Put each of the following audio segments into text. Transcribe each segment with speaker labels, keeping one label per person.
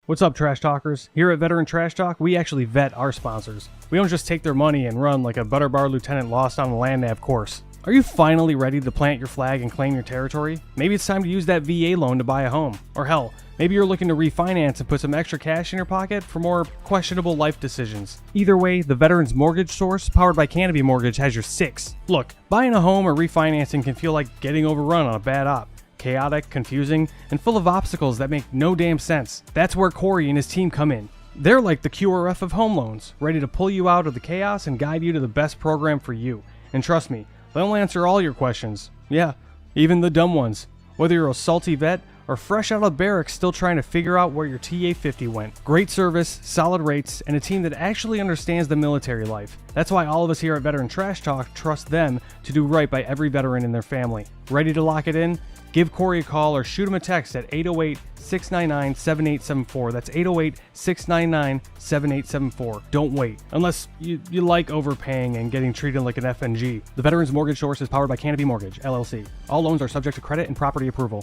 Speaker 1: What's up, Trash Talkers? Here at Veteran Trash Talk, we actually vet our sponsors. We don't just take their money and run like a Butter Bar lieutenant lost on the land nav course. Are you finally ready to plant your flag and claim your territory? Maybe it's time to use that VA loan to buy a home. Or hell, maybe you're looking to refinance and put some extra cash in your pocket for more questionable life decisions. Either way, the Veterans Mortgage Source, powered by Canopy Mortgage, has your six. Look, buying a home or refinancing can feel like getting overrun on a bad op. Chaotic, confusing, and full of obstacles that make no damn sense. That's where Corey and his team come in. They're like the QRF of home loans, ready to pull you out of the chaos and guide you to the best program for you. And trust me, they'll answer all your questions. Yeah, even the dumb ones. Whether you're a salty vet or fresh out of barracks still trying to figure out where your TA-50 went. Great service, solid rates, and a team that actually understands the military life. That's why all of us here at Veteran Trash Talk trust them to do right by every veteran in their family. Ready to lock it in? Give Corey a call or shoot him a text at 808-699-7874. That's 808-699-7874. Don't wait. Unless you like overpaying and getting treated like an FNG. The Veterans Mortgage Source is powered by Canopy Mortgage, LLC. All loans are subject to credit and property approval.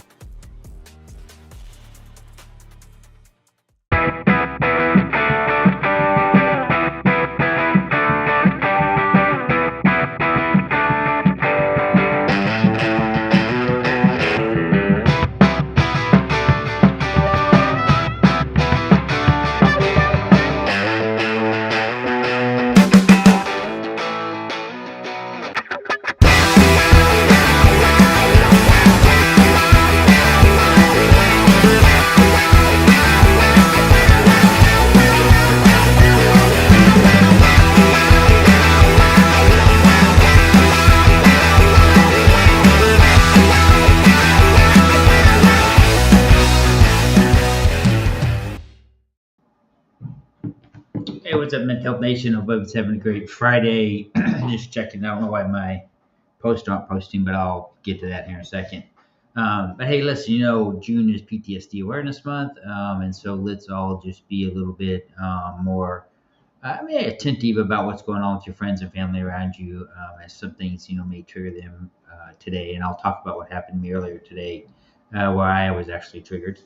Speaker 2: Hey, what's up, Mental Health Nation? Hope everyone's having a great Friday. Just checking. I don't know why my posts aren't posting, but I'll get to that here in a second. But hey, listen, June is PTSD Awareness Month, and so let's all just be a little bit more attentive about what's going on with your friends and family around you, as some things, may trigger them today. And I'll talk about what happened to me earlier today, where I was actually triggered.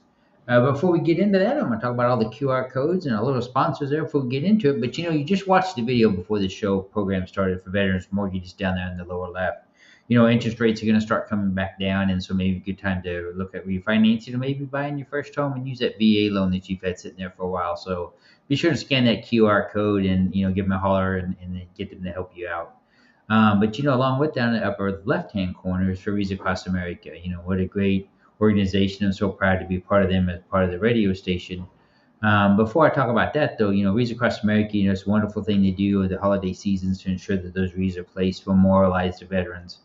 Speaker 2: Before we get into that, I'm going to talk about all the QR codes and our little sponsors there before we get into it. But, you just watched the video before the show program started for Veterans Mortgages down there in the lower left. Interest rates are going to start coming back down, and so maybe a good time to look at refinancing or maybe buying your first home and use that VA loan that you've had sitting there for a while. So be sure to scan that QR code and, give them a holler and get them to help you out. But, along with down in the upper left-hand corner is for Reason Across America. What a great organization. I'm so proud to be part of them as part of the radio station. Before I talk about that, though, Wreaths Across America, it's a wonderful thing they do with the holiday seasons to ensure that those wreaths are placed to memorialize the veterans.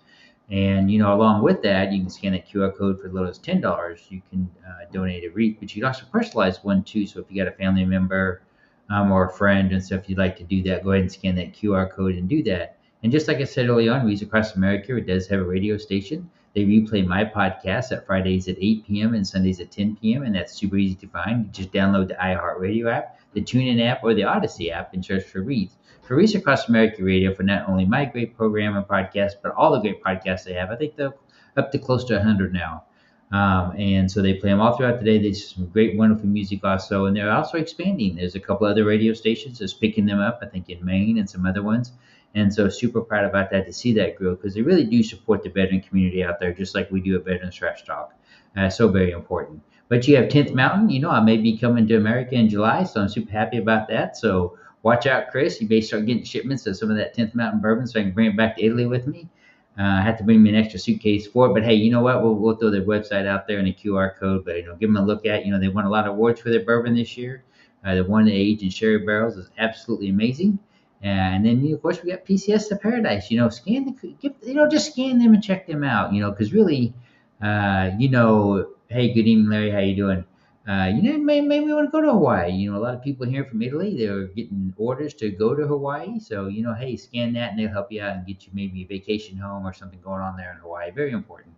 Speaker 2: And, along with that, you can scan that QR code for as little as $10. You can donate a wreath, but you can also personalize one too. So if you got a family member or a friend and stuff, you'd like to do that, go ahead and scan that QR code and do that. And just like I said early on, Wreaths Across America, it does have a radio station. They replay my podcast at Fridays at 8 p.m. and Sundays at 10 p.m. And that's super easy to find. You just download the iHeartRadio app, the TuneIn app, or the Odyssey app and search for Wreaths. For Wreaths Across America Radio, for not only my great program and podcast, but all the great podcasts they have. I think they're up to close to 100 now. And so they play them all throughout the day. There's some great, wonderful music also. And they're also expanding. There's a couple other radio stations that's picking them up, I think in Maine and some other ones. And so super proud about that, to see that grow, because they really do support the veteran community out there, just like we do at VeteranTrashTalk. Trash Talk. So very important. But you have 10th Mountain. I may be coming to America in July, so I'm super happy about that. So watch out, Chris. You may start getting shipments of some of that 10th Mountain bourbon so I can bring it back to Italy with me. I have to bring me an extra suitcase for it. But hey, you know what? We'll throw their website out there and a QR code. But, give them a look at. They won a lot of awards for their bourbon this year. The one aged in sherry barrels is absolutely amazing. And then, of course, we got PCS to Paradise. Just scan them and check them out. Because really, hey, good evening, Larry. How you doing? Maybe we want to go to Hawaii. A lot of people here from Italy, they're getting orders to go to Hawaii. So, hey, scan that and they'll help you out and get you maybe a vacation home or something going on there in Hawaii. Very important.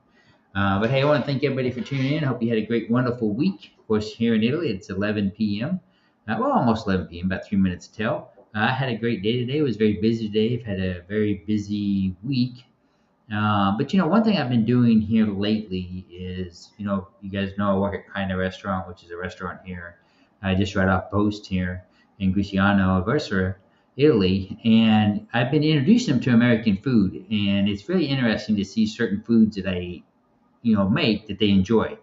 Speaker 2: But hey, I want to thank everybody for tuning in. I hope you had a great, wonderful week. Of course, here in Italy, it's 11 p.m. Almost 11 p.m., about 3 minutes till. I had a great day today. It was a very busy day. I've had a very busy week. But one thing I've been doing here lately is, you guys know I work at Kinda Restaurant, which is a restaurant here just right off coast here in Griciano, Versera, Italy, and I've been introducing them to American food, and it's really interesting to see certain foods that I, make that they enjoy.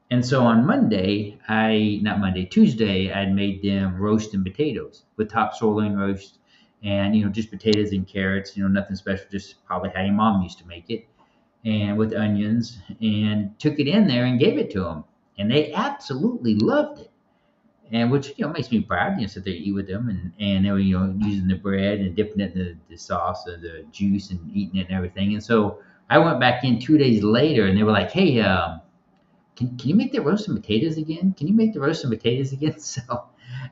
Speaker 2: And so on not Monday, Tuesday, I'd made them roast and potatoes with top sirloin roast, and just potatoes and carrots, nothing special, just probably how your mom used to make it, and with onions, and took it in there and gave it to them, and they absolutely loved it. And which makes me proud, sit there and eat with them, and they were using the bread and dipping it in the sauce or the juice and eating it and everything. And so I went back in 2 days later, and they were like, "Hey, can you make the roast and potatoes again? Can you make the roast and potatoes again?" So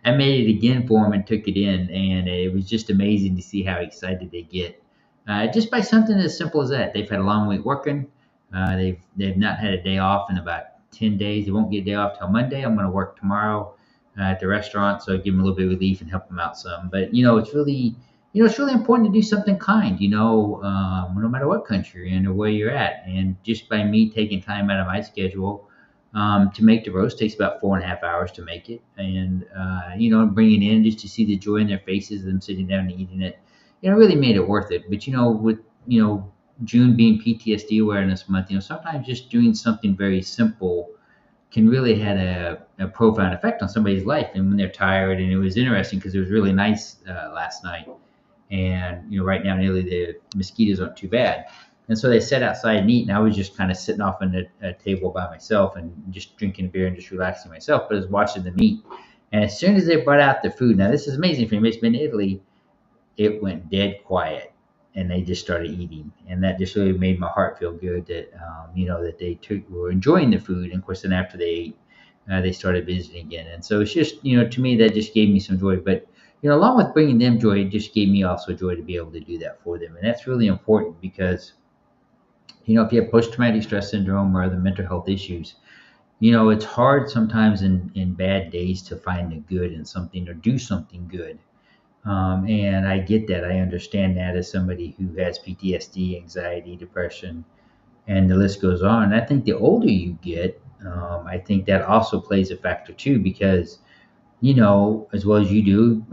Speaker 2: I made it again for them and took it in, and it was just amazing to see how excited they get just by something as simple as that. They've had a long week working. They've not had a day off in about 10 days. They won't get a day off till Monday. I'm going to work tomorrow at the restaurant, so give them a little bit of relief and help them out some. But it's really important to do something kind. No matter what country you're in or where you're at, and just by me taking time out of my schedule to make the roast takes about 4.5 hours to make it, and bringing it in just to see the joy in their faces, them sitting down and eating it, really made it worth it. But with June being PTSD Awareness Month, sometimes just doing something very simple can really had a profound effect on somebody's life, and when they're tired. And it was interesting because it was really nice last night, and right now in Italy the mosquitoes aren't too bad. And so they sat outside and eat, and I was just kind of sitting off on a table by myself and just drinking a beer and just relaxing myself. But I was watching them eat. And as soon as they brought out the food, now this is amazing for me, it's been in Italy, it went dead quiet, and they just started eating. And that just really made my heart feel good that, that they were enjoying the food. And of course, then after they ate, they started visiting again. And so it's just, to me, that just gave me some joy. But along with bringing them joy, it just gave me also joy to be able to do that for them. And that's really important because if you have post-traumatic stress syndrome or other mental health issues, it's hard sometimes in bad days to find the good in something or do something good. And I get that. I understand that as somebody who has PTSD, anxiety, depression, and the list goes on. And I think the older you get, I think that also plays a factor too, because as well as you do,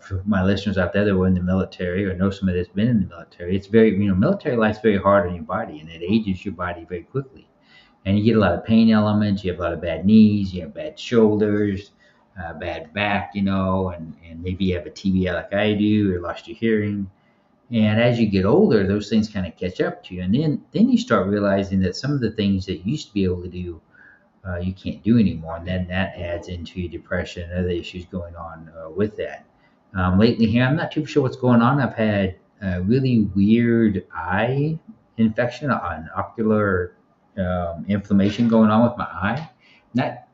Speaker 2: for my listeners out there that were in the military or know somebody that's been in the military, it's very, military life's very hard on your body, and it ages your body very quickly. And you get a lot of pain elements, you have a lot of bad knees, you have bad shoulders, bad back, and maybe you have a TBI like I do, or lost your hearing. And as you get older, those things kind of catch up to you. And then you start realizing that some of the things that you used to be able to do, you can't do anymore, and then that adds into your depression and other issues going on with that. Lately here, I'm not too sure what's going on. I've had a really weird eye infection, an ocular inflammation going on with my eye. Not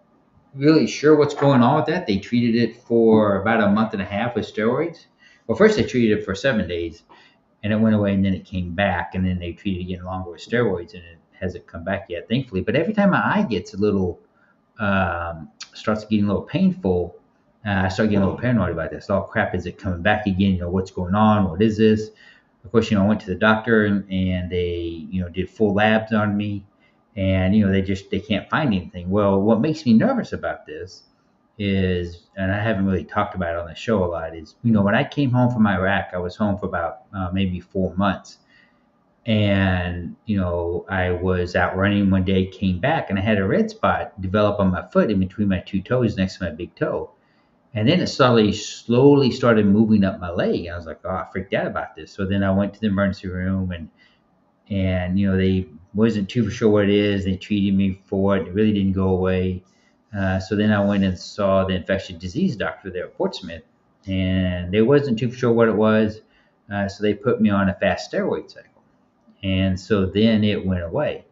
Speaker 2: really sure what's going on with that. They treated it for about a month and a half with steroids. Well, first they treated it for 7 days, and it went away, and then it came back, and then they treated it again longer with steroids, and it hasn't come back yet, thankfully. But every time my eye gets a little, starts getting a little painful, I start getting a little paranoid about this. Oh crap, is it coming back again? What's going on? What is this? Of course, I went to the doctor, and they, did full labs on me, and they can't find anything. Well, what makes me nervous about this is, and I haven't really talked about it on the show a lot, is when I came home from Iraq, I was home for about maybe 4 months. And, I was out running one day, came back, and I had a red spot develop on my foot in between my two toes next to my big toe. And then it slowly started moving up my leg. I was like, oh, I freaked out about this. So then I went to the emergency room, and they wasn't too sure what it is. They treated me for it. It really didn't go away. So then I went and saw the infectious disease doctor there at Portsmouth, and they wasn't too sure what it was. So they put me on a fast steroid cycle. And so then it went away,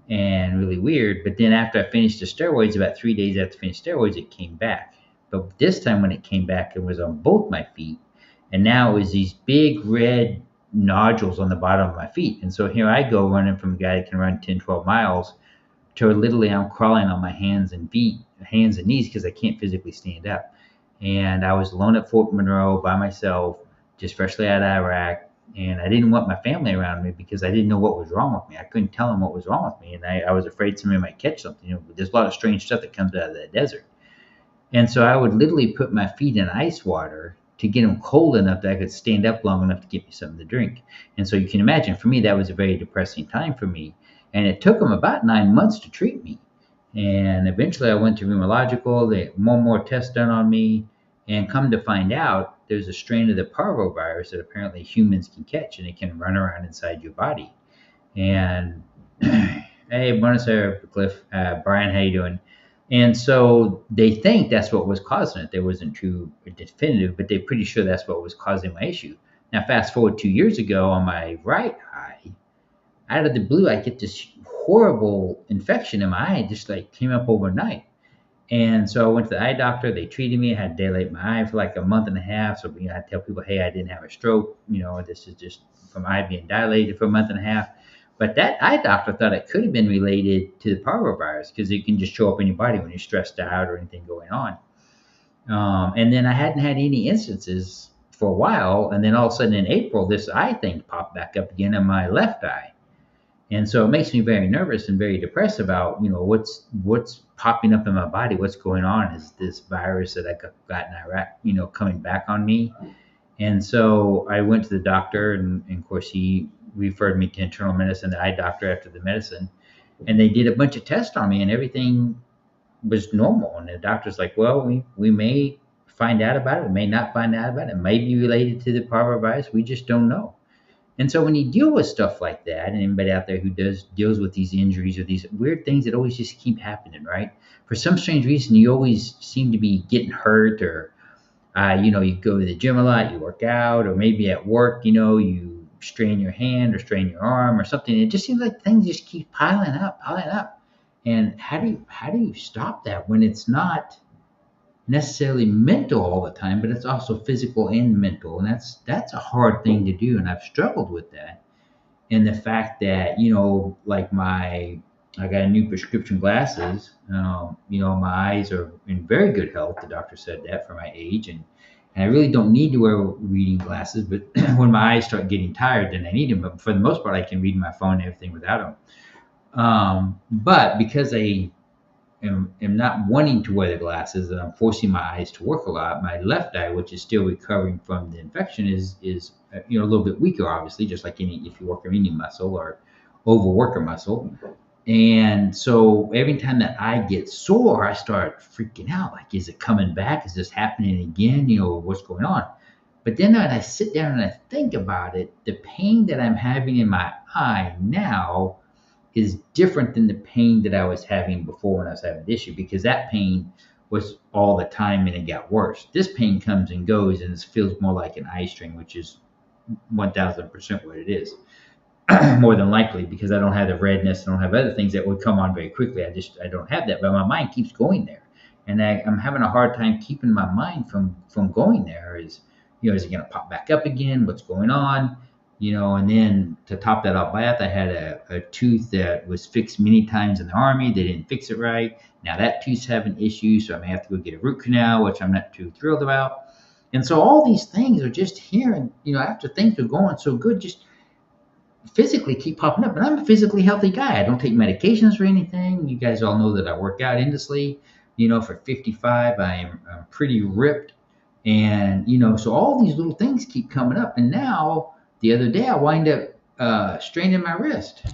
Speaker 2: and really weird. But then after I finished the steroids, about 3 days after I finished steroids, it came back. But this time when it came back, it was on both my feet. And now it was these big red nodules on the bottom of my feet. And so here I go running from a guy that can run 10, 12 miles to literally I'm crawling on my hands and knees because I can't physically stand up. And I was alone at Fort Monroe by myself, just freshly out of Iraq. And I didn't want my family around me because I didn't know what was wrong with me. I couldn't tell them what was wrong with me. And I was afraid somebody might catch something. There's a lot of strange stuff that comes out of that desert. And so I would literally put my feet in ice water to get them cold enough that I could stand up long enough to get me something to drink. And so you can imagine, for me, that was a very depressing time for me. And it took them about 9 months to treat me. And eventually I went to rheumatological. They had more tests done on me. And come to find out, there's a strain of the parvovirus that apparently humans can catch, and it can run around inside your body. And hey, bonus there, Cliff. Brian, how you doing? And so they think that's what was causing it. There wasn't true or definitive, but they're pretty sure that's what was causing my issue. Now, fast forward 2 years ago, on my right eye, out of the blue, I get this horrible infection in my eye. It just like came up overnight. And so I went to the eye doctor. They treated me. I had to dilate my eye for like a month and a half. So I tell people, hey, I didn't have a stroke. This is just from eye being dilated for a month and a half. But that eye doctor thought it could have been related to the parvovirus because it can just show up in your body when you're stressed out or anything going on. And then I hadn't had any instances for a while. And then all of a sudden in April, this eye thing popped back up again in my left eye. And so it makes me very nervous and very depressed about, what's popping up in my body, what's going on. Is this virus that I got in Iraq, coming back on me? And so I went to the doctor, and of course he referred me to internal medicine, the eye doctor, after the medicine, and they did a bunch of tests on me, and everything was normal. And the doctor's like, well, we may find out about it, may not find out about it. It may be related to the parvovirus. We just don't know. And so when you deal with stuff like that, and anybody out there who deals with these injuries or these weird things that always just keep happening, right? For some strange reason, you always seem to be getting hurt, or you go to the gym a lot, you work out, or maybe at work, you strain your hand or strain your arm or something. It just seems like things just keep piling up. And how do you stop that when it's not necessarily mental all the time, but it's also physical and mental? And that's a hard thing to do, and I've struggled with that. And the fact that like I got new prescription glasses. My eyes are in very good health. The doctor said that for my age, and I really don't need to wear reading glasses. But when my eyes start getting tired, then I need them. But for the most part, I can read my phone and everything without them. But because I am not wanting to wear the glasses, and I'm forcing my eyes to work a lot, my left eye, which is still recovering from the infection, is a little bit weaker, obviously, just like if you work any muscle or overwork a muscle. And so every time that eye gets sore, I start freaking out. Like, is it coming back? Is this happening again? What's going on? But then when I sit down and I think about it, the pain that I'm having in my eye now is different than the pain that I was having before when I was having the issue, because that pain was all the time and it got worse. This pain comes and goes, and it feels more like an eye strain, which is 1000% what it is. More than likely, because I don't have the redness, I don't have other things that would come on very quickly. I don't have that, but my mind keeps going there, and I'm having a hard time keeping my mind from going there. Is it going to pop back up again? What's going on? And then to top that off, I had a tooth that was fixed many times in the Army. They didn't fix it right. Now that tooth's having issues, so I may have to go get a root canal, which I'm not too thrilled about. And so all these things are just here, and after things are going so good, just physically keep popping up. But I'm a physically healthy guy. I don't take medications or anything. You guys all know that I work out endlessly. For 55, I'm pretty ripped. And, so all these little things keep coming up. And now, the other day, I wind up straining my wrist.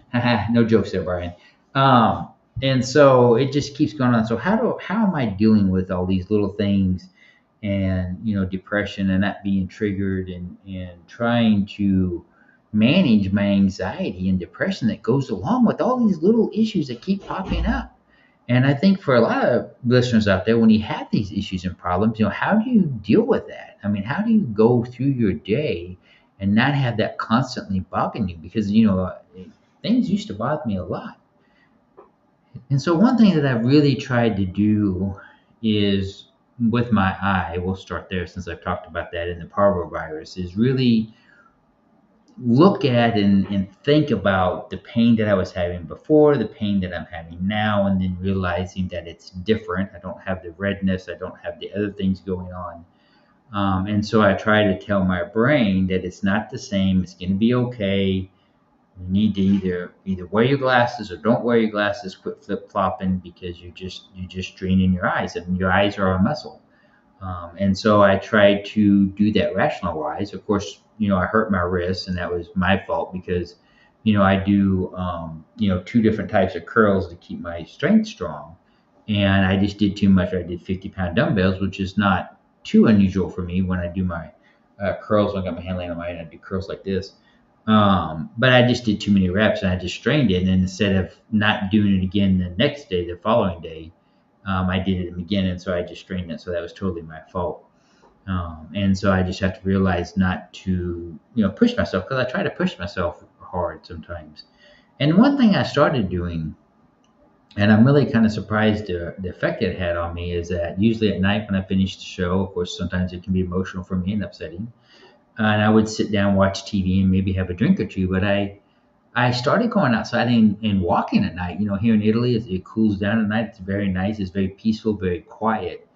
Speaker 2: No jokes there, Brian. And so it just keeps going on. So how am I dealing with all these little things, and, depression, and not being triggered, and trying to manage my anxiety and depression that goes along with all these little issues that keep popping up? And I think for a lot of listeners out there, when you have these issues and problems, how do you deal with that? I mean, how do you go through your day and not have that constantly bothering you? Because, things used to bother me a lot. And so one thing that I've really tried to do is, with my eye, we'll start there since I've talked about that in the parvovirus, is really look at and think about the pain that I was having before, the pain that I'm having now, and then realizing that it's different. I don't have the redness, I don't have the other things going on. And so I try to tell my brain that it's not the same, it's going to be okay. You need to either wear your glasses or don't wear your glasses. Quit flip flopping because you just draining your eyes, and your eyes are a muscle. And so I tried to do that rational wise. Of course, I hurt my wrist, and that was my fault because, I do, two different types of curls to keep my strength strong. And I just did too much. I did 50-pound dumbbells, which is not too unusual for me when I do my curls. When I got my hand laying on my head, I do curls like this. But I just did too many reps, and I just strained it. And then instead of not doing it again the next day, the following day, I did it again, and so I just strained it. So that was totally my fault. And so I just have to realize not to, push myself, because I try to push myself hard sometimes. And one thing I started doing, and I'm really kind of surprised the effect it had on me, is that usually at night when I finish the show, of course, sometimes it can be emotional for me and upsetting. And I would sit down, watch TV, and maybe have a drink or two. But I started going outside and walking at night. Here in Italy, it cools down at night. It's very nice. It's very peaceful, very quiet.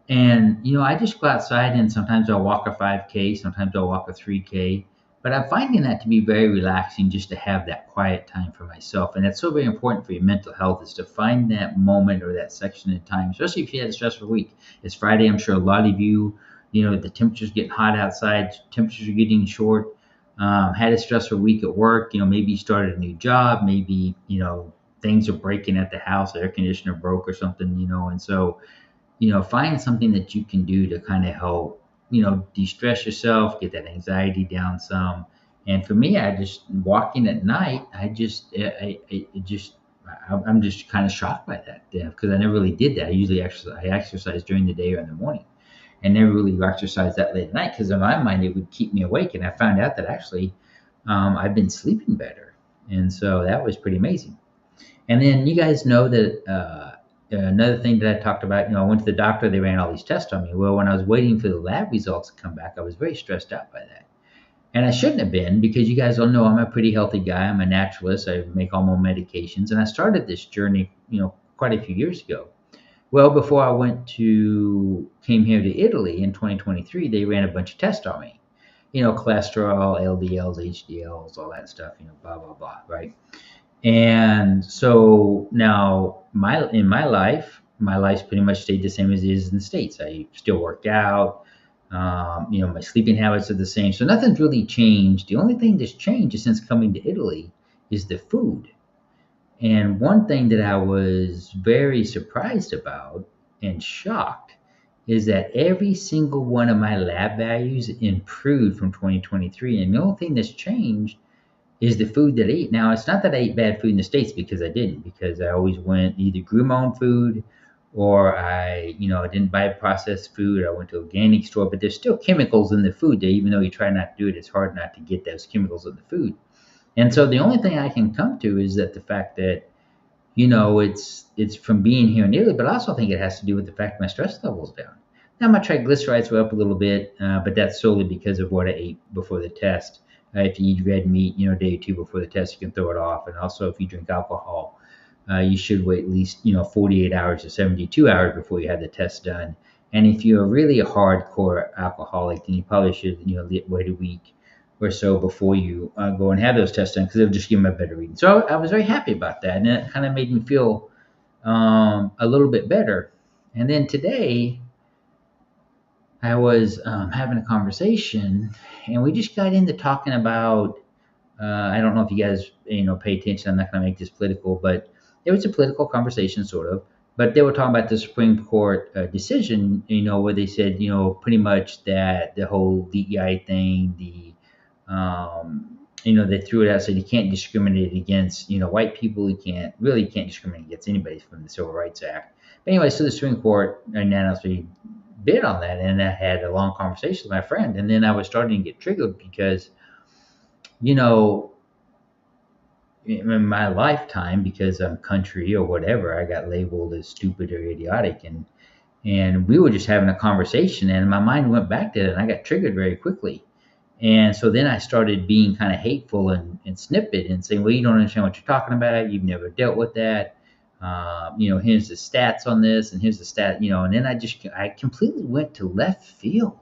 Speaker 2: And, I just go outside, and sometimes I'll walk a 5K, sometimes I'll walk a 3K. But I'm finding that to be very relaxing, just to have that quiet time for myself. And that's so very important for your mental health, is to find that moment or that section of time, especially if you had a stressful week. It's Friday. I'm sure a lot of you, the temperature's getting hot outside, temperatures are getting short. Had a stressful week at work. Maybe you started a new job. Maybe, things are breaking at the house, air conditioner broke or something, and so, find something that you can do to kind of help, de-stress yourself, get that anxiety down some. And for me, I just walking at night, I'm just kind of shocked by that, because I never really did that. I exercise during the day or in the morning, and never really exercised that late at night, because in my mind it would keep me awake. And I found out that actually, I've been sleeping better, and so that was pretty amazing. And then you guys know that another thing that I talked about, I went to the doctor, they ran all these tests on me. Well, when I was waiting for the lab results to come back, I was very stressed out by that. And I shouldn't have been, because you guys all know I'm a pretty healthy guy. I'm a naturalist. I make all my medications. And I started this journey, quite a few years ago. Well, before I came here to Italy in 2023, they ran a bunch of tests on me. Cholesterol, LDLs, HDLs, all that stuff, blah, blah, blah, right? And so now my life's pretty much stayed the same as it is in the States. I still work out. My sleeping habits are the same. So nothing's really changed. The only thing that's changed since coming to Italy is the food. And one thing that I was very surprised about and shocked is that every single one of my lab values improved from 2023. And the only thing that's changed is the food that I eat. Now, it's not that I ate bad food in the States, because I didn't, because I always either grew my own food, or I didn't buy processed food. I went to an organic store, but there's still chemicals in the food that, even though you try not to do it, it's hard not to get those chemicals in the food. And so the only thing I can come to is that the fact that, it's from being here in Italy, but I also think it has to do with the fact my stress level's down. Now, my triglycerides were up a little bit, but that's solely because of what I ate before the test. If you eat red meat, a day or two before the test, you can throw it off. And also, if you drink alcohol, you should wait at least, 48 hours to 72 hours before you have the test done. And if you're really a hardcore alcoholic, then you probably should, wait a week or so before you go and have those tests done, because it'll just give them a better reading. So I was very happy about that, and it kind of made me feel a little bit better. And then today, I was having a conversation, and we just got into talking about, I don't know if you guys, pay attention. I'm not going to make this political, but it was a political conversation, sort of. But they were talking about the Supreme Court decision, where they said, pretty much that the whole DEI thing, they threw it out, said you can't discriminate against, white people. You can't discriminate against anybody from the Civil Rights Act. But anyway, so the Supreme Court unanimously bid on that, and I had a long conversation with my friend, and then I was starting to get triggered because, in my lifetime, because I'm country or whatever, I got labeled as stupid or idiotic, and we were just having a conversation, and my mind went back to it, and I got triggered very quickly. And so then I started being kind of hateful and snippet and saying, well, you don't understand what you're talking about. You've never dealt with that. Here's the stats on this, and here's the stat, and then I completely went to left field.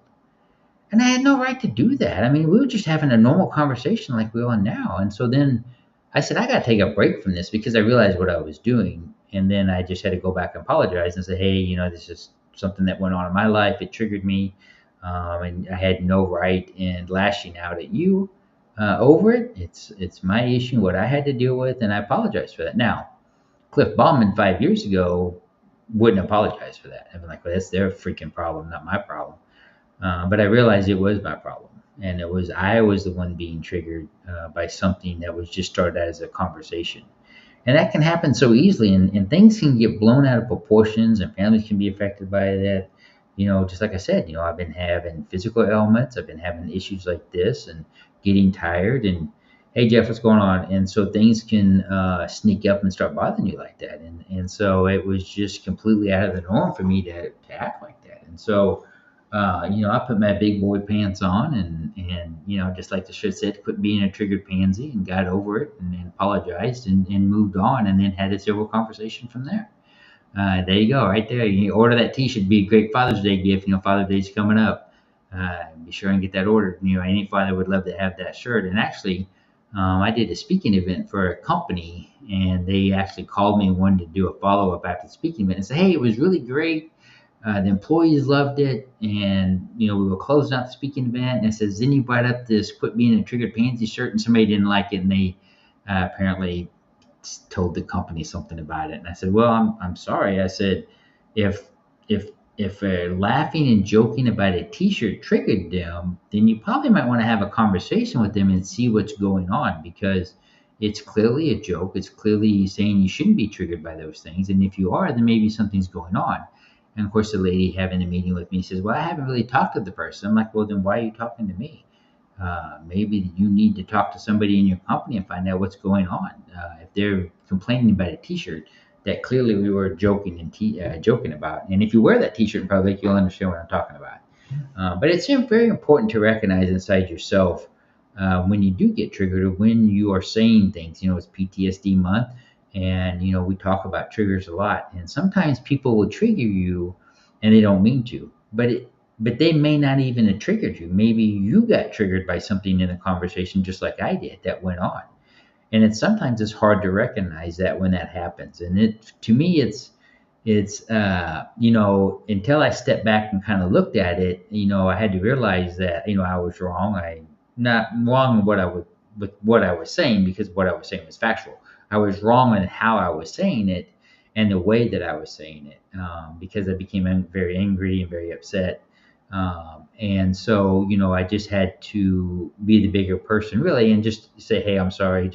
Speaker 2: And I had no right to do that. I mean, we were just having a normal conversation like we are now. And so then I said, I got to take a break from this because I realized what I was doing. And then I just had to go back and apologize and say, hey, this is something that went on in my life. It triggered me. And I had no right in lashing out at you over it. It's my issue, what I had to deal with. And I apologize for that. Now, Cliff Bauman 5 years ago wouldn't apologize for that. I'd be like, well, that's their freaking problem, not my problem. But I realized it was my problem, and I was the one being triggered by something that was just started out as a conversation, and that can happen so easily, and things can get blown out of proportions, and families can be affected by that. Just like I said, I've been having physical ailments, I've been having issues like this, and getting tired, and hey Jeff, what's going on? And so things can sneak up and start bothering you like that, and so it was just completely out of the norm for me to act like that, and so. I put my big boy pants on and just like the shirt said, quit being a triggered pansy and got over it and apologized and moved on and then had a civil conversation from there. There you go, right there. You order that T-shirt, be a great Father's Day gift. Father's Day's coming up. Be sure and get that ordered. Any father would love to have that shirt. And actually, I did a speaking event for a company, and they actually called me and wanted to do a follow-up after the speaking event and say, hey, it was really great. The employees loved it, and we were closing out the speaking event. And it says, then you brought up this "quit being a triggered pansy" shirt, and somebody didn't like it, and they apparently told the company something about it. And I said, well, I'm sorry. I said, if laughing and joking about a T-shirt triggered them, then you probably might want to have a conversation with them and see what's going on, because it's clearly a joke. It's clearly saying you shouldn't be triggered by those things, and if you are, then maybe something's going on. And of course, the lady having a meeting with me says, well, I haven't really talked to the person. I'm like, well, then why are you talking to me? Maybe you need to talk to somebody in your company and find out what's going on. If they're complaining about a T-shirt that clearly we were joking about. And if you wear that T-shirt in public, you'll understand what I'm talking about. But it's very important to recognize inside yourself when you do get triggered or when you are saying things. It's PTSD month. And, we talk about triggers a lot, and sometimes people will trigger you and they don't mean to, but they may not even have triggered you. Maybe you got triggered by something in a conversation, just like I did, that went on. And sometimes it's hard to recognize that when that happens. And to me, it's until I stepped back and kind of looked at it, I had to realize that, I was wrong. Not wrong with what I was saying, because what I was saying was factual. I was wrong in how I was saying it and the way that I was saying it, because I became very angry and very upset. And so, I just had to be the bigger person, really, and just say, hey, I'm sorry.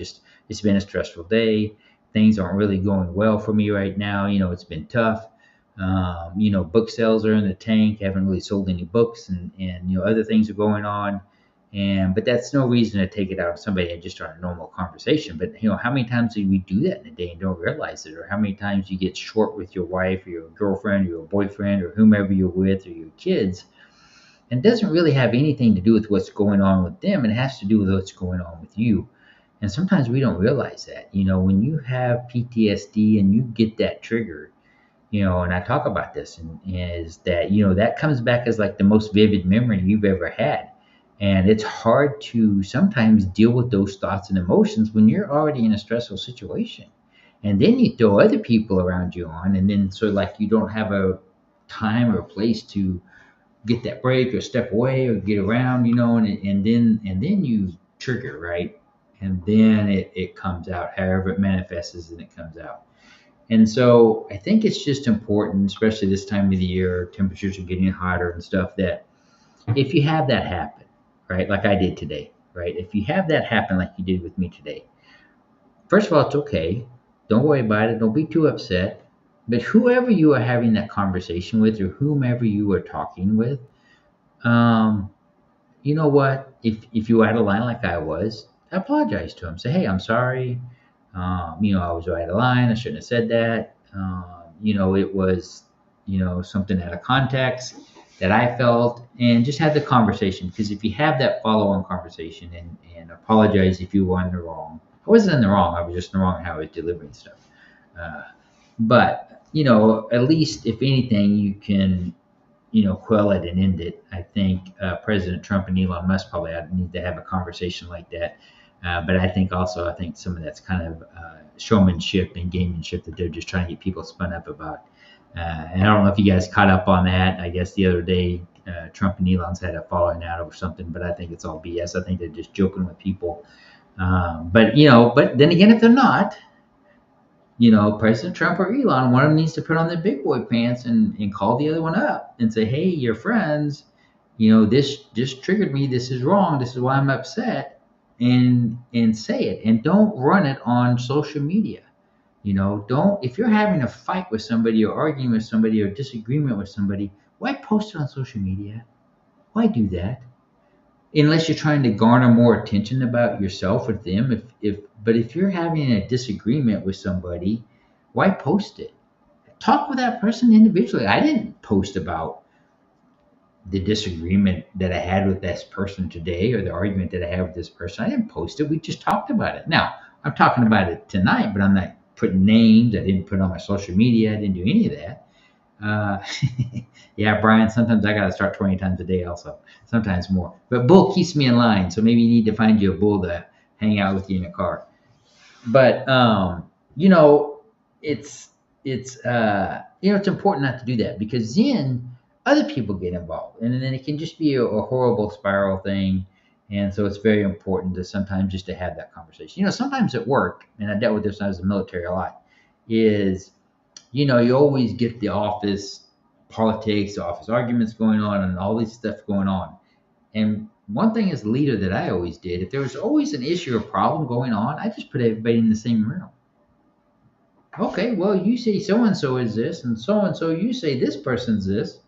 Speaker 2: It's been a stressful day. Things aren't really going well for me right now. It's been tough. Book sales are in the tank. I haven't really sold any books, and other things are going on. But that's no reason to take it out on somebody and just on a normal conversation. But how many times do we do that in a day and don't realize it? Or how many times you get short with your wife or your girlfriend or your boyfriend or whomever you're with or your kids, and it doesn't really have anything to do with what's going on with them. It has to do with what's going on with you. And sometimes we don't realize that. When you have PTSD and you get that trigger, and I talk about this, and is that that comes back as like the most vivid memory you've ever had. And it's hard to sometimes deal with those thoughts and emotions when you're already in a stressful situation. And then you throw other people around you on, and then so like you don't have a time or place to get that break or step away or get around, and then you trigger, right? And then it comes out, however it manifests, and it comes out. And so I think it's just important, especially this time of the year, temperatures are getting hotter and stuff, that if you have that happen, right, like I did today, right, if you have that happen like you did with me today, first of all, it's okay. Don't worry about it. Don't be too upset. But whoever you are having that conversation with, or whomever you are talking with, um, you know what? If you were out of line like I was, apologize to him. Say, hey, I'm sorry. I was out of line. I shouldn't have said that. It was, something out of context that I felt, and just have the conversation. Because if you have that follow-on conversation and apologize if you were in the wrong. I wasn't in the wrong. I was just in the wrong in how I was delivering stuff. But, at least if anything, you can quell it and end it. I think President Trump and Elon Musk probably need to have a conversation like that. But I think some of that's kind of showmanship and gamemanship that they're just trying to get people spun up about. And I don't know if you guys caught up on that. I guess the other day, Trump and Elon's had a falling out over something, but I think it's all BS. I think they're just joking with people. But then again, if they're not, President Trump or Elon, one of them needs to put on their big boy pants and call the other one up and say, hey, your friends, this just triggered me. This is wrong. This is why I'm upset. And say it. And don't run it on social media. If you're having a fight with somebody or arguing with somebody or disagreement with somebody, why post it on social media? Why do that? Unless you're trying to garner more attention about yourself with them. But if you're having a disagreement with somebody, why post it? Talk with that person individually. I didn't post about the disagreement that I had with this person today or the argument that I had with this person. I didn't post it. We just talked about it. Now, I'm talking about it tonight, but I'm not putting names. I didn't put it on my social media. I didn't do any of that. Yeah, Brian, sometimes I got to start 20 times a day also, sometimes more. But Bull keeps me in line, so maybe you need to find you a Bull to hang out with you in a car. But, it's important not to do that because then other people get involved. And then it can just be a horrible spiral thing. And so it's very important to sometimes just to have that conversation. Sometimes at work, and I dealt with this when I was in the military a lot, is you always get the office politics, the office arguments going on, and all this stuff going on. And one thing as a leader that I always did, if there was always an issue or problem going on, I just put everybody in the same room. Okay, well, you say so-and-so is this, and so-and-so, you say this person's this.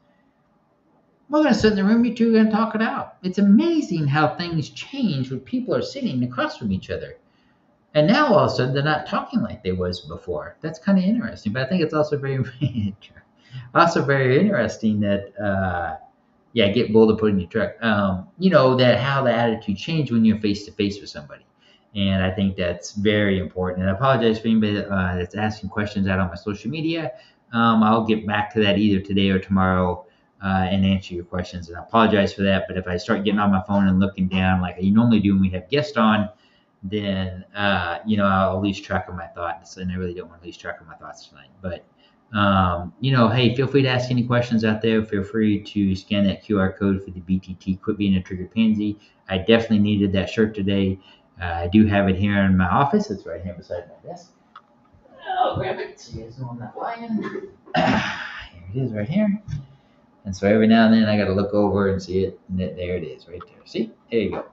Speaker 2: We're going to sit in the room, you two are going to talk it out. It's amazing how things change when people are sitting across from each other. And now all of a sudden they're not talking like they was before. That's kind of interesting. But I think it's also very interesting that get Bull to put in your truck. That how the attitude changed when you're face to face with somebody. And I think that's very important. And I apologize for anybody that's asking questions out on my social media. I'll get back to that either today or tomorrow and answer your questions. And I apologize for that. But if I start getting on my phone and looking down like I normally do when we have guests on, then I'll lose track of my thoughts, and I really don't want to lose track of my thoughts tonight. But hey, feel free to ask any questions out there. Feel free to scan that QR code for the VTT. Quit being a triggered pansy. I definitely needed that shirt today. I do have it here in my office. It's right here beside my desk. I'll grab it so you guys know I'm not lying. Here it is, right here. And so every now and then I got to look over and see it. And there it is, right there. See, there you go.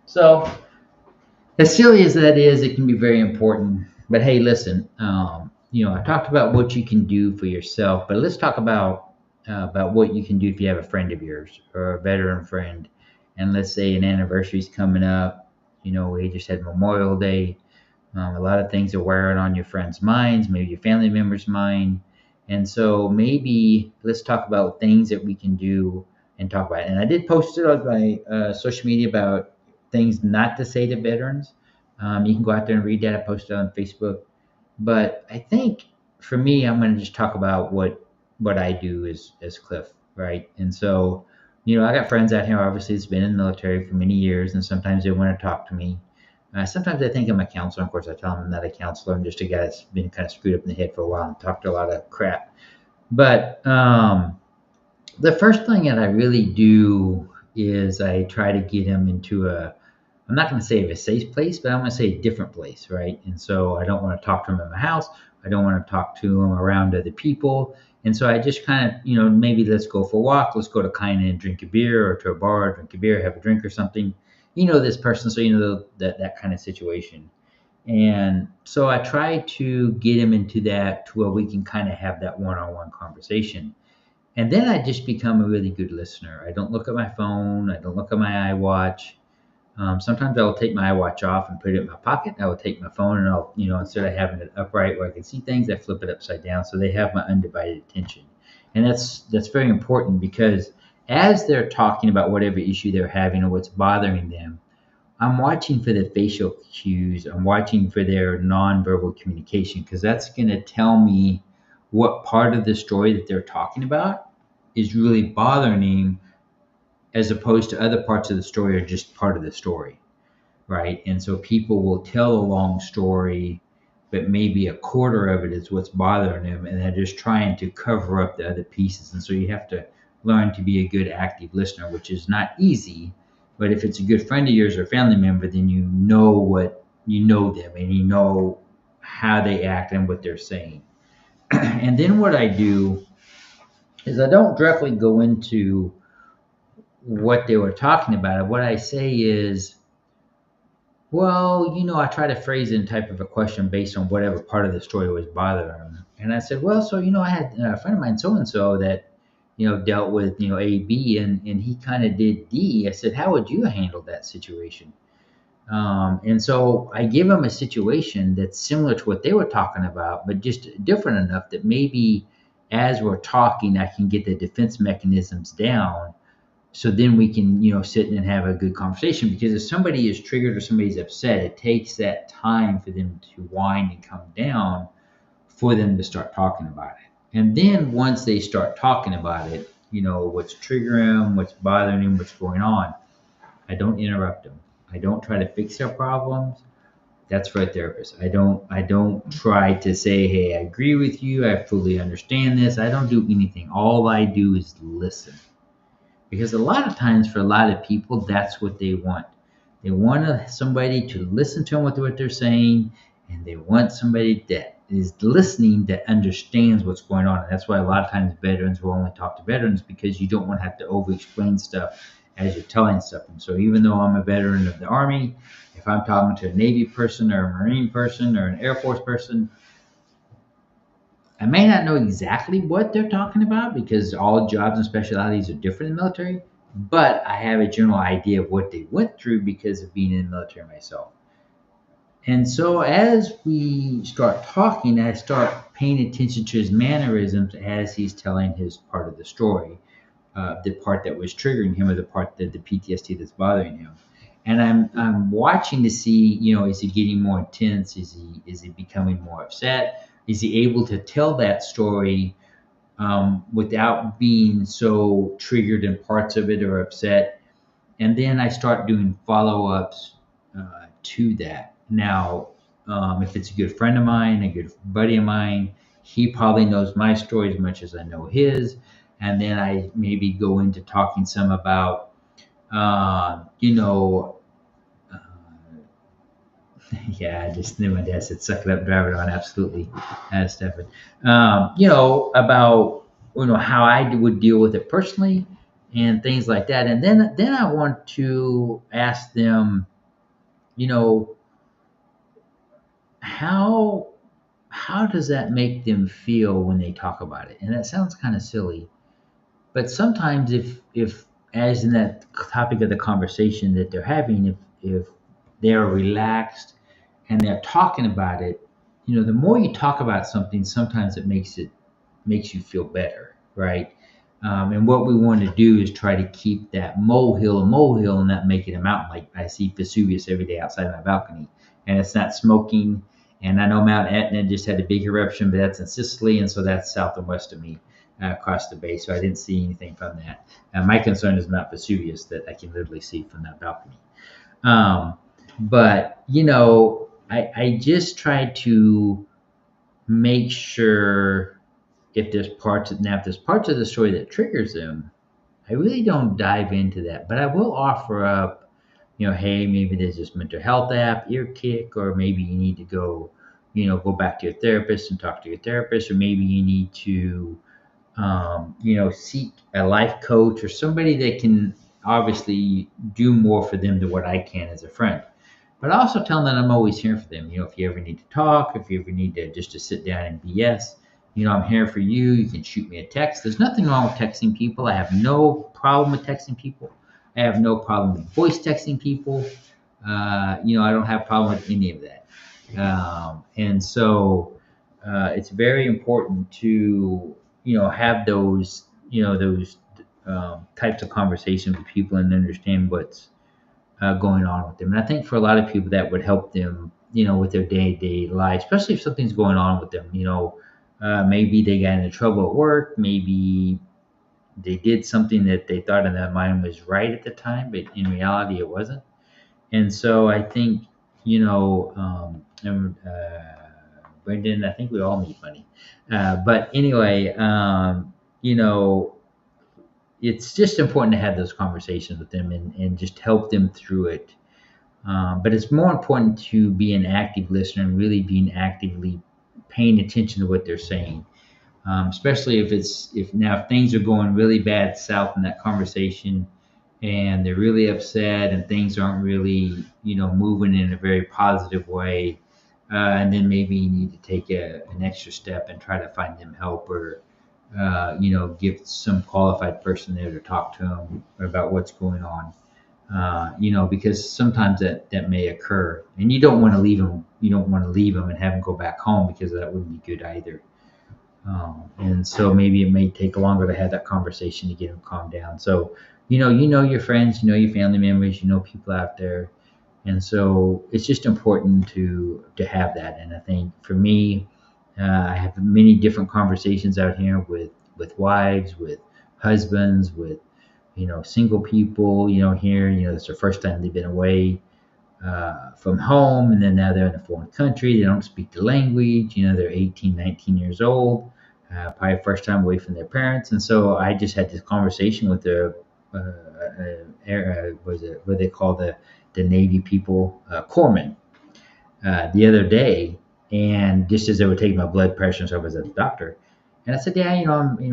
Speaker 2: So, as silly as that is, it can be very important. But hey, listen, I talked about what you can do for yourself, but let's talk about what you can do if you have a friend of yours or a veteran friend. And let's say an anniversary is coming up. We just had Memorial Day. A lot of things are wearing on your friends' minds, maybe your family members' mind. And so maybe let's talk about things that we can do and talk about it. And I did post it on my social media about things not to say to veterans. You can go out there and read that. I posted on Facebook. But I think for me, I'm going to just talk about what I do as Cliff, right? And so, I got friends out here, obviously, that's been in the military for many years, and sometimes they want to talk to me. Sometimes I think I'm a counselor. Of course, I tell them I'm not a counselor. I'm just a guy that's been kind of screwed up in the head for a while and talked a lot of crap. But the first thing that I really do is I try to get him into I'm not going to say a safe place, but I'm going to say a different place, right? And so I don't want to talk to him in my house. I don't want to talk to him around other people. And so I just kind of, maybe let's go for a walk. Let's go to kind and drink a beer, or to a bar, drink a beer, have a drink or something. This person, so that kind of situation. And so I try to get him into that to where we can kind of have that one-on-one conversation. And then I just become a really good listener. I don't look at my phone. I don't look at my iWatch. Sometimes I will take my iWatch off and put it in my pocket. I will take my phone and I'll, instead of having it upright where I can see things, I flip it upside down so they have my undivided attention. And that's very important because as they're talking about whatever issue they're having or what's bothering them, I'm watching for the facial cues. I'm watching for their nonverbal communication because that's going to tell me what part of the story that they're talking about is really bothering him, as opposed to other parts of the story are just part of the story, right? And so people will tell a long story, but maybe a quarter of it is what's bothering them, and they're just trying to cover up the other pieces. And so you have to learn to be a good active listener, which is not easy. But if it's a good friend of yours or family member, then you know them, and you know how they act and what they're saying. And then what I do is I don't directly go into what they were talking about. What I say is, well, I try to phrase it in type of a question based on whatever part of the story was bothering them. And I said, well, so, I had a friend of mine, so-and-so, that, dealt with, A, B, and he kind of did D. I said, how would you handle that situation? And so I give them a situation that's similar to what they were talking about, but just different enough that maybe as we're talking, I can get the defense mechanisms down. So then we can, sit and have a good conversation. Because if somebody is triggered or somebody's upset, it takes that time for them to wind and come down for them to start talking about it. And then once they start talking about it, what's triggering them, what's bothering them, what's going on, I don't interrupt them. I don't try to fix their problems. That's for a therapist. I don't try to say, hey, I agree with you, I fully understand this. I don't do anything. All I do is listen. Because a lot of times for a lot of people, that's what they want. They want somebody to listen to them with what they're saying, and they want somebody that is listening that understands what's going on. And that's why a lot of times veterans will only talk to veterans, because you don't want to have to over-explain stuff as you're telling stuff. And so even though I'm a veteran of the Army, if I'm talking to a Navy person or a Marine person or an Air Force person, I may not know exactly what they're talking about, because all jobs and specialties are different in the military, but I have a general idea of what they went through because of being in the military myself. And so as we start talking, I start paying attention to his mannerisms as he's telling his part of the story, the part that was triggering him, or the part that the PTSD that's bothering him. And I'm watching to see, is he getting more intense? Is he becoming more upset? Is he able to tell that story without being so triggered in parts of it or upset? And then I start doing follow-ups to that. Now, if it's a good friend of mine, a good buddy of mine, he probably knows my story as much as I know his. And then I maybe go into talking some about, yeah, I just knew my dad said, suck it up, drive it on. Absolutely, Stefan. About, how I would deal with it personally and things like that. And then I want to ask them, how does that make them feel when they talk about it? And that sounds kind of silly, but sometimes if as in that topic of the conversation that they're having, if they're relaxed and they're talking about it, the more you talk about something, sometimes it makes you feel better, right? And what we want to do is try to keep that molehill a molehill and not make it a mountain. Like I see Vesuvius every day outside my balcony, and it's not smoking. And I know Mount Etna just had a big eruption, but that's in Sicily, and so that's south and west of me, across the bay. So I didn't see anything from that. My concern is Mount Vesuvius that I can literally see from that balcony. But I just try to make sure if there's parts of the story that triggers them, I really don't dive into that, but I will offer up, hey, maybe there's this mental health app, ear kick, or maybe you need to go back to your therapist and talk to your therapist, or maybe you need to, seek a life coach or somebody that can obviously do more for them than what I can as a friend. But I also tell them that I'm always here for them. If you ever need to talk, if you ever need to sit down and BS, I'm here for you. You can shoot me a text. There's nothing wrong with texting people. I have no problem with texting people. I have no problem with voice texting people. I don't have a problem with any of that. And so it's very important to, have those types of conversations with people and understand what's going on with them. And I think for a lot of people that would help them, with their day-to-day life, especially if something's going on with them, maybe they got into trouble at work, maybe they did something that they thought in their mind was right at the time, but in reality it wasn't. And so I think, Brendan, I think we all need money. But anyway, it's just important to have those conversations with them and just help them through it. But it's more important to be an active listener and really being actively paying attention to what they're saying. Especially if things are going really bad south in that conversation, and they're really upset, and things aren't really moving in a very positive way, and then maybe you need to take an extra step and try to find them help, or give some qualified person there to talk to them about what's going on. Because sometimes that may occur, and you don't want to leave them. You don't want to leave them and have them go back home, because that wouldn't be good either. And so maybe it may take longer to have that conversation to get them calmed down. So, your friends, your family members, people out there. And so it's just important to have that. And I think for me, I have many different conversations out here with wives, with husbands, with, single people, here, it's their first time they've been away from home, and then now they're in a foreign country. They don't speak the language. They're 18, 19 years old, probably first time away from their parents. And so I just had this conversation with the what they call the Navy people, corpsmen, the other day. And just as they were taking my blood pressure, so I was at the doctor. And I said, yeah, I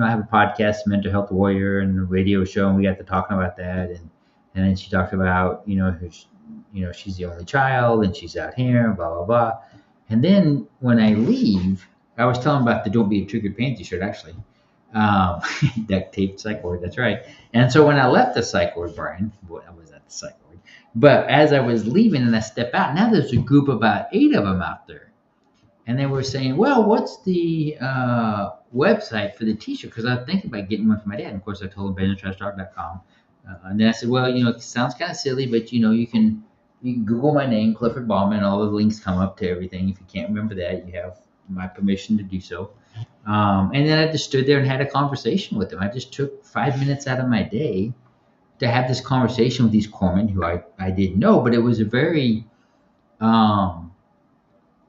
Speaker 2: have a podcast, Mental Health Warrior, and a radio show, and we got to talking about that. And then she talked about, she's the only child, and she's out here, blah, blah, blah. And then when I leave, I was telling about the Don't Be a Triggered Pansy shirt, actually. Duct tape psych ward, that's right. And so when I left the psych ward, Brian, I was at the psych ward, but as I was leaving and I stepped out, now there's a group of about 8 of them out there. And they were saying, well, what's the website for the t-shirt? Because I was thinking about getting one for my dad. And of course, I told him VeteranTrashTalk.com. And then I said, well, it sounds kind of silly, but, you can Google my name, Clifford Ballman, and all the links come up to everything. If you can't remember that, you have my permission to do so. And then I just stood there and had a conversation with them. I just took 5 minutes out of my day to have this conversation with these corpsmen who I didn't know, but it was a very...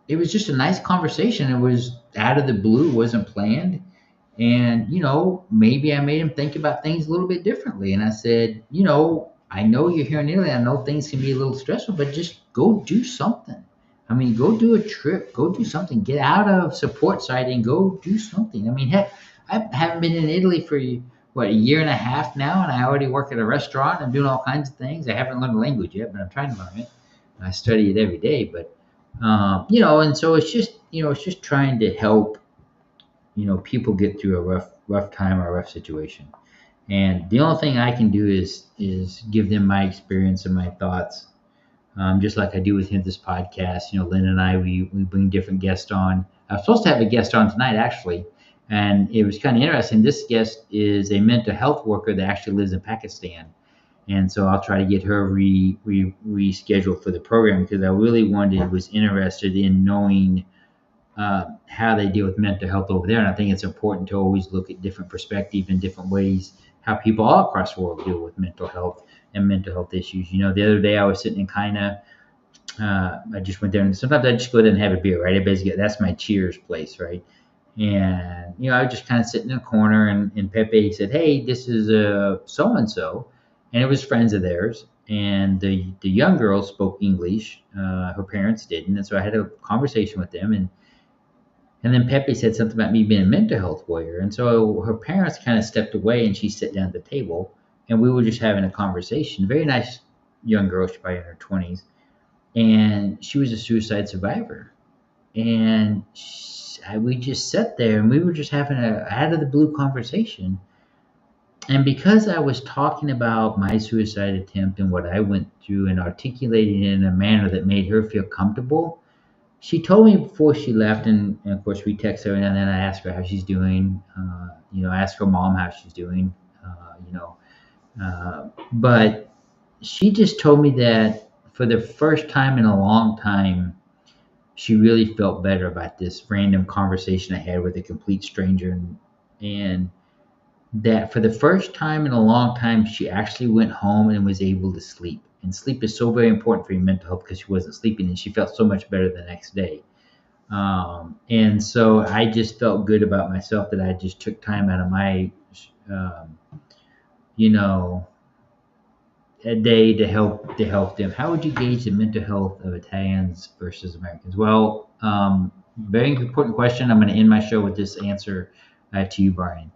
Speaker 2: it was just a nice conversation. It was out of the blue, wasn't planned. And, maybe I made him think about things a little bit differently. And I said, I know you're here in Italy. I know things can be a little stressful, but just go do something. I mean, go do a trip, go do something, get out of support site and go do something. I mean, heck, I haven't been in Italy for, a year and a half now. And I already work at a restaurant. I'm doing all kinds of things. I haven't learned the language yet, but I'm trying to learn it. I study it every day, but and so it's just trying to help, people get through a rough time or a rough situation. And the only thing I can do is give them my experience and my thoughts, just like I do with this podcast. Lynn and I, we bring different guests on. I was supposed to have a guest on tonight, actually, and it was kind of interesting. This guest is a mental health worker that actually lives in Pakistan. And so I'll try to get her rescheduled for the program, because I really was interested in knowing how they deal with mental health over there. And I think it's important to always look at different perspectives and different ways how people all across the world deal with mental health and mental health issues. The other day I was sitting in China. I just went there, and sometimes I just go there and have a beer, right? That's my cheers place, right? And, I was just kind of sitting in a corner, and Pepe said, hey, this is so-and-so. And it was friends of theirs. And the young girl spoke English. Her parents didn't. And so I had a conversation with them. And then Pepe said something about me being a mental health warrior. And so her parents kind of stepped away, and she sat down at the table. And we were just having a conversation. Very nice young girl. She's probably in her 20s. And she was a suicide survivor. And we just sat there, and we were just having a out of the blue conversation. And because I was talking about my suicide attempt and what I went through and articulating it in a manner that made her feel comfortable, she told me before she left, and of course we text her, and then I asked her how she's doing. I asked her mom how she's doing, but she just told me that for the first time in a long time, she really felt better about this random conversation I had with a complete stranger. And that for the first time in a long time, she actually went home and was able to sleep. And sleep is so very important for your mental health because she wasn't sleeping and she felt so much better the next day. And so I just felt good about myself that I just took time out of my, um, you know, a day to help them. How would you gauge the mental health of Italians versus Americans? Well, very important question. I'm going to end my show with this answer to you, Brian.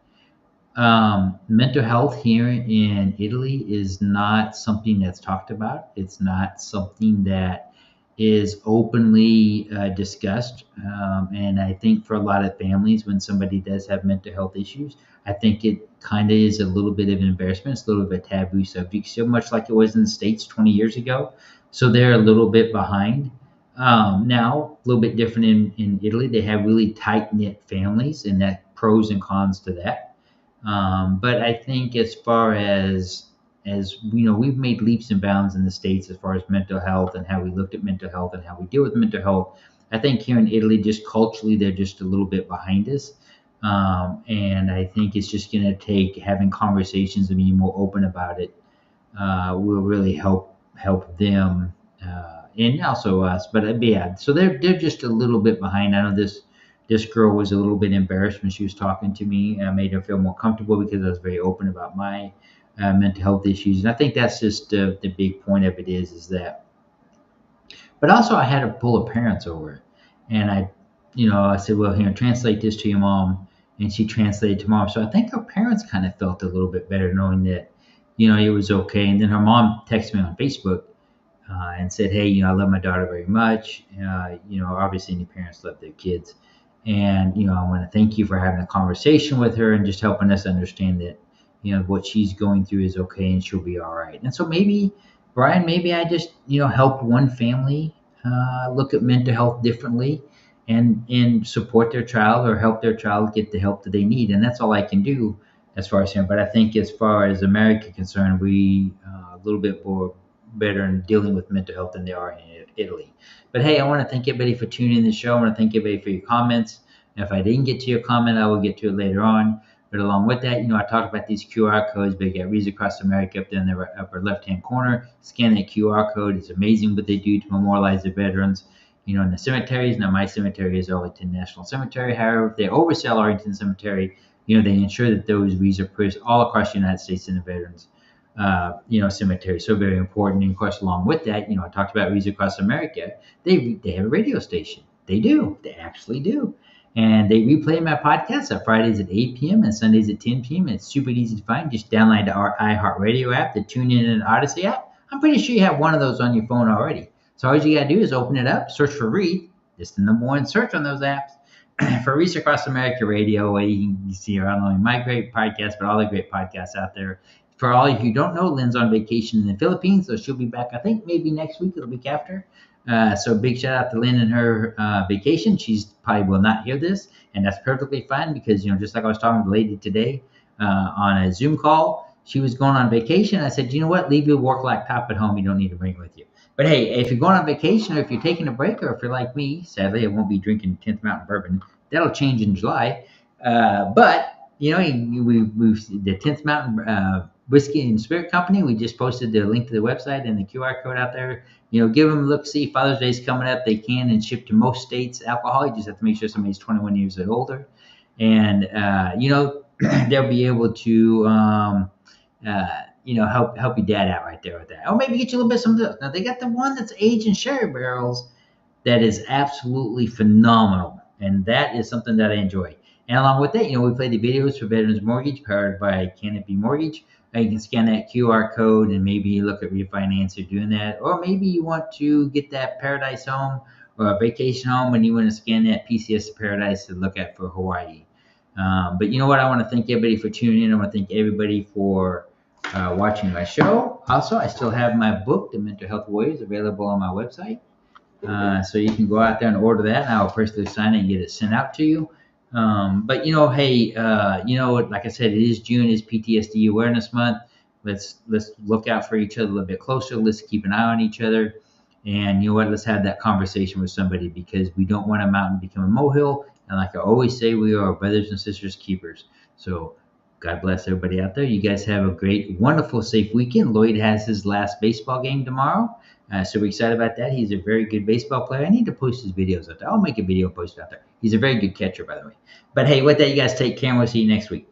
Speaker 2: Mental health here in Italy is not something that's talked about. It's not something that is openly discussed. And I think for a lot of families, when somebody does have mental health issues, I think it kind of is a little bit of an embarrassment. It's a little bit taboo subject, so much like it was in the States 20 years ago. So they're a little bit behind. Now, a little bit different in Italy. They have really tight knit families, and that pros and cons to that. But I think as far as we've made leaps and bounds in the States as far as mental health and how we looked at mental health and how we deal with mental health. I think here in Italy, just culturally, they're just a little bit behind us. And I think it's just going to take having conversations and being more open about it will really help them and also us. But yeah, so they're just a little bit behind. I know this girl was a little bit embarrassed when she was talking to me. I made her feel more comfortable because I was very open about my mental health issues, and I think that's just the big point of it is that. But also, I had to pull her parents over, and I said, well, here, translate this to your mom, and she translated to mom. So I think her parents kind of felt a little bit better knowing that, it was okay. And then her mom texted me on Facebook and said, hey, I love my daughter very much. Obviously, any parents love their kids. And, I want to thank you for having a conversation with her and just helping us understand that, what she's going through is okay and she'll be all right. And so maybe, Brian, maybe I just, helped one family look at mental health differently and support their child or help their child get the help that they need. And that's all I can do as far as him. But I think as far as America concerned, we a little bit more better in dealing with mental health than they are in Italy. But hey, I want to thank everybody for tuning in the show. I want to thank everybody for your comments. And if I didn't get to your comment, I will get to it later on. But along with that, I talked about these QR codes, but you got Reads Across America up there in the upper left-hand corner. Scan that QR code. It's amazing what they do to memorialize the veterans, in the cemeteries. Now, my cemetery is Arlington National Cemetery. However, if they oversell Arlington Cemetery, they ensure that those wreaths are placed all across the United States in the veterans cemetery. So very important. And of course, along with that, I talked about Reads Across America. They have a radio station. They do. They actually do. And they replay my podcasts on Fridays at 8 p.m. and Sundays at 10 p.m. And it's super easy to find. Just download our iHeartRadio app, the TuneIn and Odyssey app. I'm pretty sure you have one of those on your phone already. So all you got to do is open it up, search for Read. It's the number one search on those apps. For Reach Across America Radio, where you can see not only my great podcast, but all the great podcasts out there. For all of you who don't know, Lynn's on vacation in the Philippines, so she'll be back, I think, maybe next week or the week after. So big shout out to Lynn and her vacation. She's probably will not hear this, and that's perfectly fine because, just like I was talking to the lady today on a Zoom call, she was going on vacation. I said, you know what? Leave your work laptop at home. You don't need to bring it with you. But hey, if you're going on vacation or if you're taking a break or if you're like me, sadly, I won't be drinking 10th Mountain Bourbon. That'll change in July. But, we the 10th Mountain Whiskey and Spirit Company, we just posted the link to the website and the QR code out there. Give them a look, see. Father's Day is coming up. They can and ship to most states alcohol. You just have to make sure somebody's 21 years or older. And, they'll be able to, help your dad out right there with that. Or maybe get you a little bit of something else. Now, they got the one that's aged in sherry barrels that is absolutely phenomenal. And that is something that I enjoy. And along with that, we play the videos for Veterans Mortgage powered by Canopy Mortgage. You can scan that QR code and maybe look at refinance or doing that. Or maybe you want to get that paradise home or a vacation home and you want to scan that PCS Paradise to look at for Hawaii. But you know what? I want to thank everybody for tuning in. I want to thank everybody for watching my show. Also, I still have my book, The Mental Health Warriors, available on my website. So you can go out there and order that, and I'll personally sign it and get it sent out to you. But hey, like I said, it is June, is PTSD Awareness Month. Let's look out for each other a little bit closer. Let's keep an eye on each other. And you know what? Let's have that conversation with somebody because we don't want a mountain to become a molehill. And like I always say, we are brothers and sisters keepers. So God bless everybody out there. You guys have a great, wonderful, safe weekend. Lloyd has his last baseball game tomorrow. So we're excited about that. He's a very good baseball player. I need to post his videos out there. I'll make a video post out there. He's a very good catcher, by the way. But hey, with that, you guys take care, and we'll see you next week.